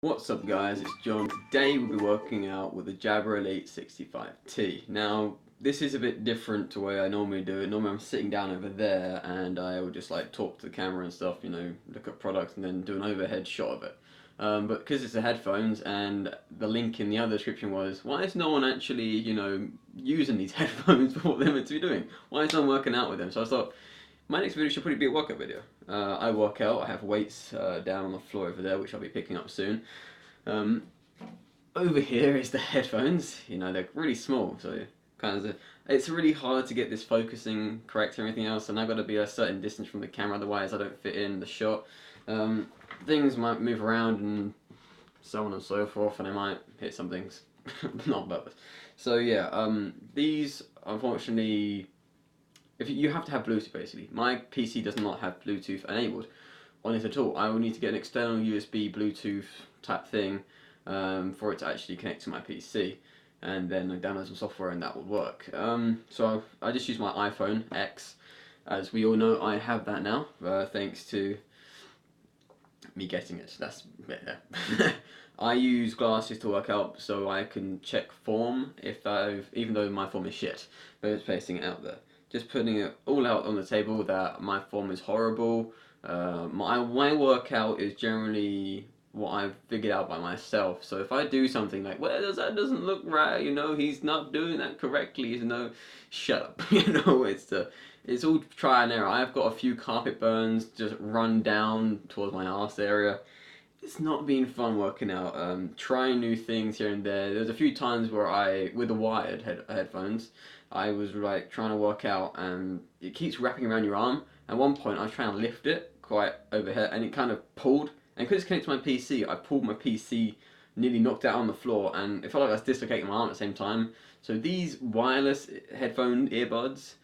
What's up guys, it's John. Today we'll be working out with the Jabra Elite 65T. Now, this is a bit different to the way I normally do it. Normally I'm sitting down over there and I will just like talk to the camera and stuff, look at products and then do an overhead shot of it. But because it's the headphones and the link in the other description was, why is no one actually, using these headphones for what they're meant to be doing? Why is no one working out with them? So I thought, my next video should probably be a workout video. I work out, I have weights down on the floor over there, which I'll be picking up soon. Um, Over here is the headphones. They're really small, so it's really hard to get this focusing correct and everything else, and I've got to be a certain distance from the camera, otherwise I don't fit in the shot. Things might move around and so on and so forth, and I might hit some things, not on purpose. So yeah, these unfortunately, if you have to have Bluetooth basically. My PC does not have Bluetooth enabled on it at all. I will need to get an external USB Bluetooth type thing for it to actually connect to my PC, and then I download some software and that will work. So I just use my iPhone X. As we all know, I have that now, thanks to me getting it. That's yeah. I use glasses to work out so I can check form even though my form is shit, but it's placing it out there. Just putting it all out on the table that my form is horrible. My workout is generally what I've figured out by myself. So if I do something like, well, that doesn't look right, he's not doing that correctly, shut up, it's all try and error. I've got a few carpet burns just run down towards my arse area. It's not been fun working out. Trying new things here and there. There's a few times where with the wired headphones, I was like trying to work out and it keeps wrapping around your arm. At one point I was trying to lift it quite overhead and it kind of pulled. And because it's connected to my PC, I pulled my PC, nearly knocked it out on the floor, and it felt like I was dislocating my arm at the same time. So these wireless headphone earbuds,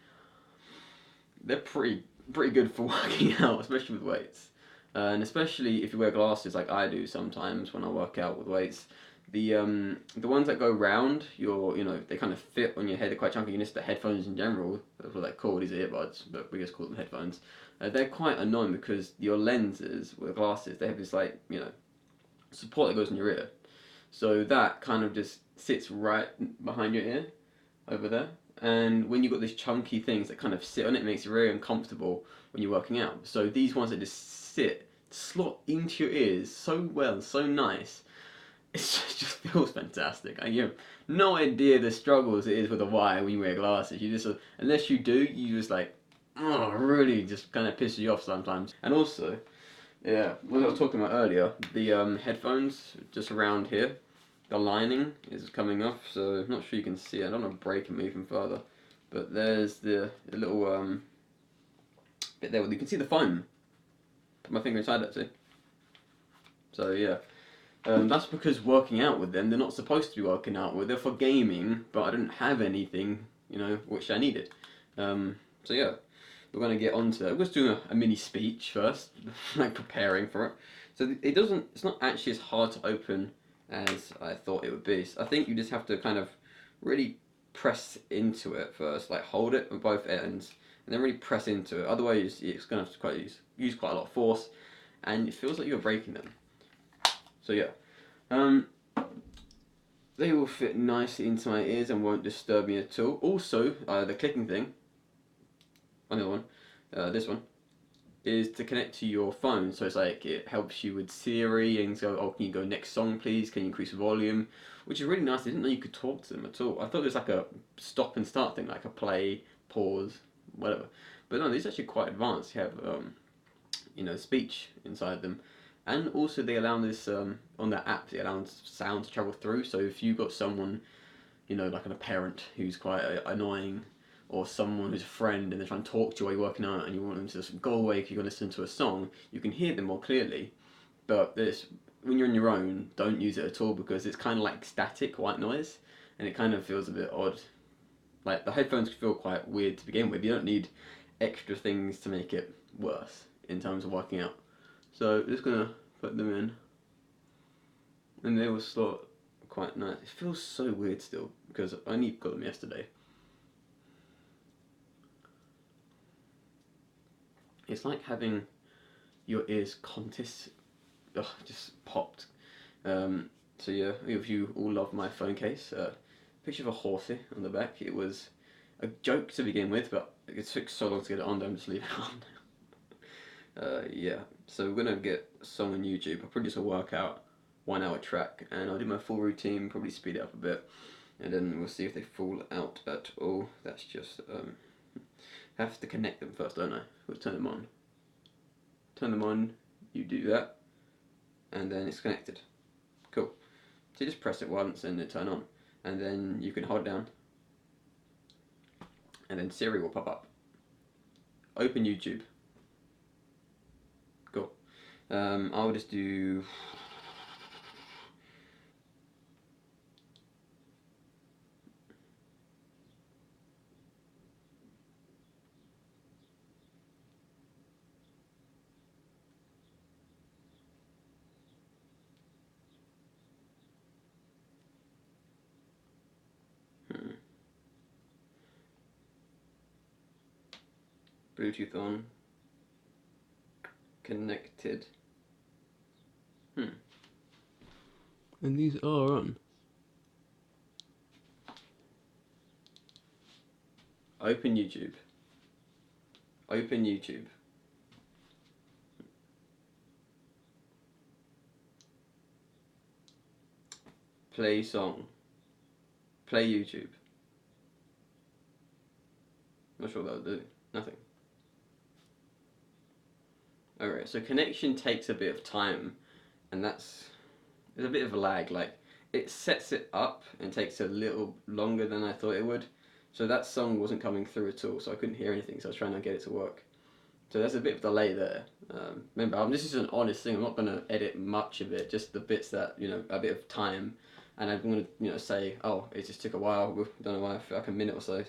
they're pretty good for working out, especially with weights. And especially if you wear glasses like I do sometimes when I work out with weights, the ones that go round they kind of fit on your head. They're quite chunky. The headphones in general, that's what they're called. These are earbuds, but we just call them headphones. They're quite annoying because your lenses with glasses, they have this support that goes in your ear, so that kind of just sits right behind your ear over there. And when you've got these chunky things that kind of sit on it, it makes it very uncomfortable when you're working out. So these ones that just slot into your ears so well, so nice, it just feels fantastic. You have no idea the struggles it is with a wire when you wear glasses. You just, unless you do, you just really just kind of pisses you off sometimes. And also, yeah, what I was talking about earlier, the headphones just around here, the lining is coming off, so I'm not sure you can see it. I don't want to break them even further, but there's the little bit there where you can see the foam. Put my finger inside that, see? So yeah, that's because working out with them, they're not supposed to be working out with. They're for gaming, but I didn't have anything, which I needed. So yeah, we're gonna get onto that. We're just doing a mini speech first, like preparing for it. So it's not actually as hard to open as I thought it would be. So I think you just have to kind of really press into it first, like hold it with both ends, and then really press into it. Otherwise, it's gonna have to use quite a lot of force, and it feels like you're breaking them. So yeah, they will fit nicely into my ears and won't disturb me at all. Also, the clicking thing, another one, this one, is to connect to your phone. So it's like it helps you with Siri and go, oh, can you go next song please? Can you increase the volume? Which is really nice. I didn't know you could talk to them at all. I thought it was like a stop and start thing, like a play, pause, whatever. But no, these are actually quite advanced. You have, speech inside them. And also they allow this, on their app, they allow sound to travel through. So if you've got someone, like a parent who's quite annoying, or someone who's a friend and they're trying to talk to you while you're working out and you want them to just go away because you're going to listen to a song, you can hear them more clearly. But when you're on your own, don't use it at all because it's kind of like static white noise and it kind of feels a bit odd. Like the headphones feel quite weird to begin with. You don't need extra things to make it worse in terms of working out. So I'm just going to put them in and they will slot quite nice. It feels so weird still because I only got them yesterday. It's like having your ears just popped. So yeah, if you all love my phone case, picture of a horsey on the back. It was a joke to begin with, but it took so long to get it on, don't just leave it on. Yeah, so we're gonna get a song on YouTube. I'll produce a workout, 1 hour track, and I'll do my full routine, probably speed it up a bit, and then we'll see if they fall out at all. That's just, have to connect them first, don't I? We'll turn them on. Turn them on, you do that, and then it's connected. Cool. So you just press it once and it turn on, and then you can hold down, and then Siri will pop up. Open YouTube. Cool. I'll just do Bluetooth on. Connected. And these are on. Open YouTube. Open YouTube. Play song. Play YouTube. Not sure what that'll do. Nothing. Alright, so connection takes a bit of time, and there's a bit of a lag. Like, it sets it up and takes a little longer than I thought it would. So that song wasn't coming through at all, so I couldn't hear anything, so I was trying to get it to work. So there's a bit of delay there. Remember, this is an honest thing. I'm not going to edit much of it, just the bits that, a bit of time. And I'm going to, say, oh, it just took a while. I don't know why, like a minute or so.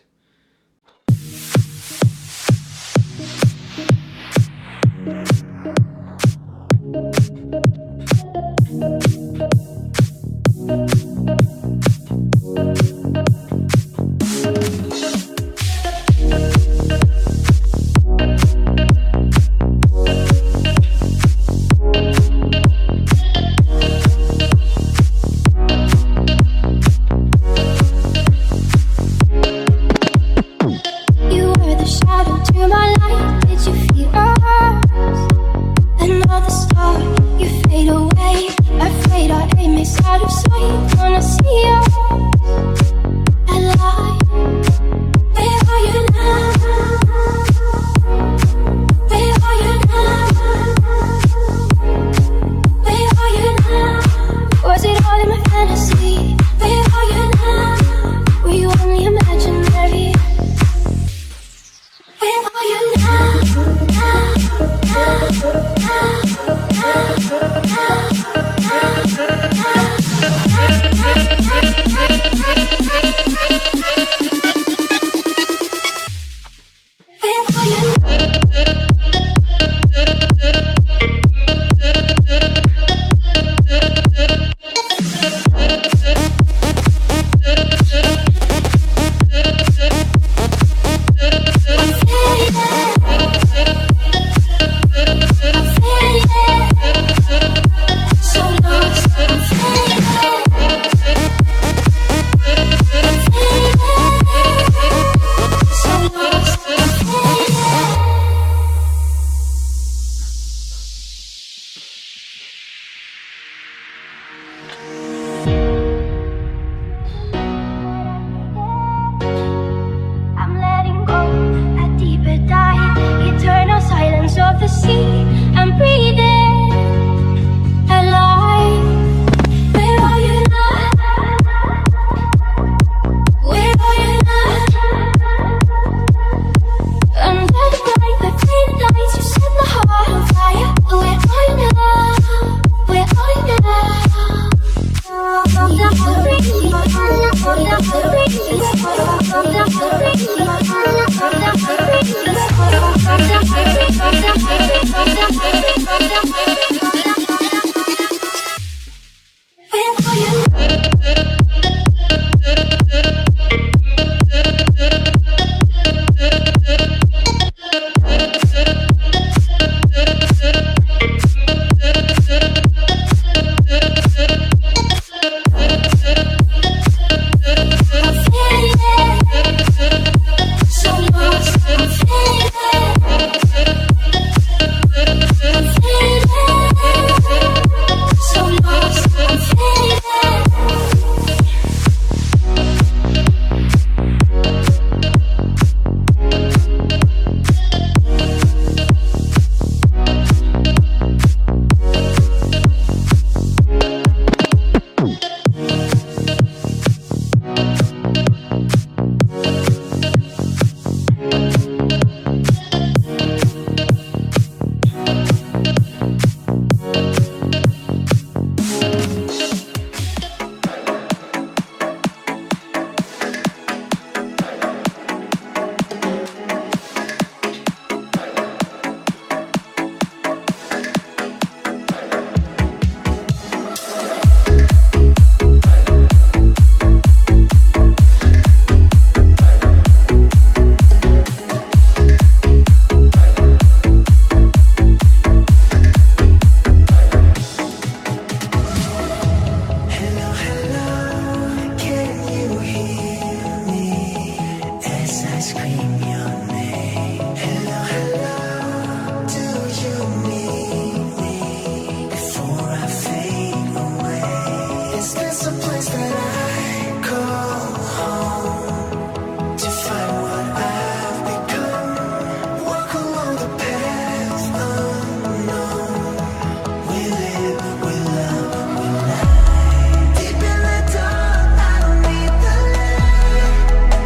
place that I call home to find what I've become. Walk along the path unknown. We live, we love, we lie. Deep in the dark, I don't need the light.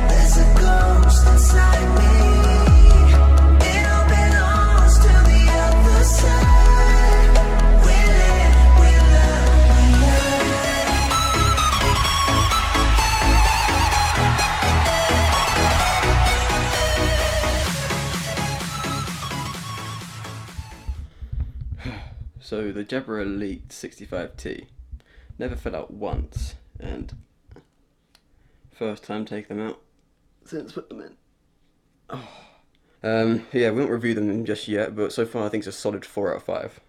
There's a ghost inside me. It all belongs to the other side. We live, we love, we lie. So the Jabra Elite 65T never fell out once, and first time taking them out since put them in. Yeah, we won't review them just yet, but so far I think it's a solid 4 out of 5.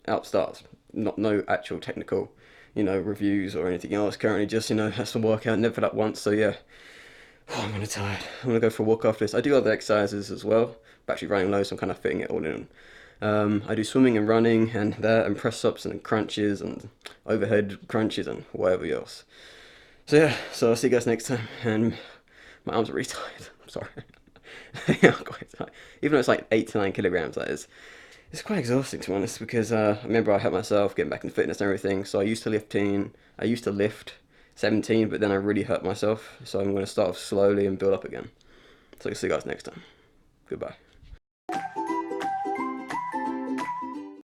Out stars. No actual technical, reviews or anything else. Currently just, had some workout, never fell out once, so yeah. I'm kind of tired. I'm going to go for a walk after this. I do other exercises as well, but actually running low, so I'm kind of fitting it all in. I do swimming and running and that, and press-ups and crunches and overhead crunches and whatever else. So yeah, so I'll see you guys next time, and my arms are really tired. I'm sorry. Yeah, I'm quite tired. Even though it's like 8 to 9 kilograms, that is. It's quite exhausting, to be honest, because I remember I hurt myself getting back into fitness and everything, so I used to lift 17, but then I really hurt myself, so I'm going to start off slowly and build up again. So I'll see you guys next time. Goodbye.